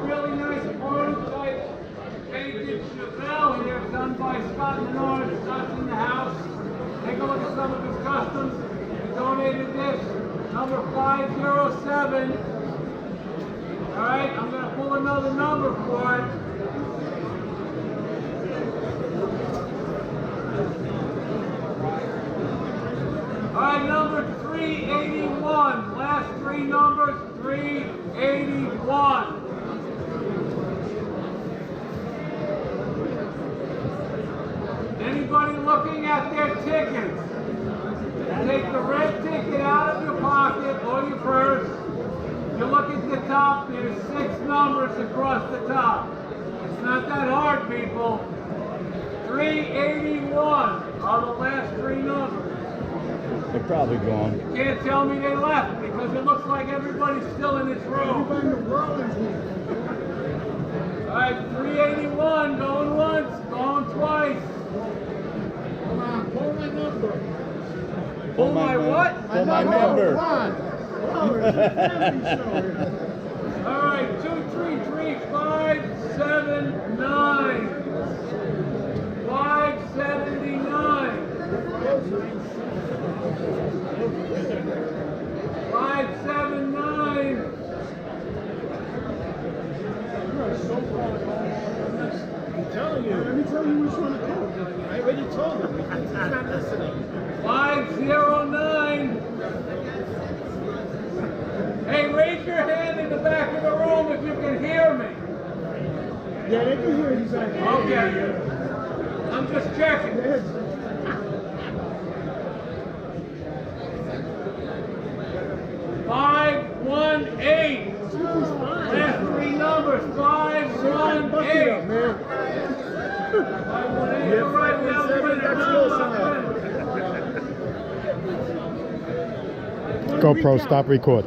really nice prototype painted Chevelle here, done by Scott Menard. Scott's in the house. Take a look at some of his customs. He donated this, number 507. All right, I'm going to pull another number for it. All right, number 381. Last three numbers, 381. Anybody looking at their tickets? Take the red ticket out of your pocket or your purse. You look at the top, there's 6 numbers across the top. It's not that hard, people. 381 are the last 3 numbers. They're probably gone. You can't tell me they left because it looks like everybody's still in this room. Everybody in the world is here. All right, 381, going once, going twice. Come on, pull my number. Pull my what? Pull my member. Come on. Oh, it's a family show here. All right, 2, 3, 3, 5, 7, 9. 579. 579. You are so far. I'm telling you. Let me tell you which one to call. I already told him. He's not listening. 509. Hey, raise your hand in the back of the room if you can hear me. Yeah, they can hear you. Like, Okay. I'm just checking. Yes. 518. Last 3 numbers. 518. Man. 518. You're right now. GoPro, stop record.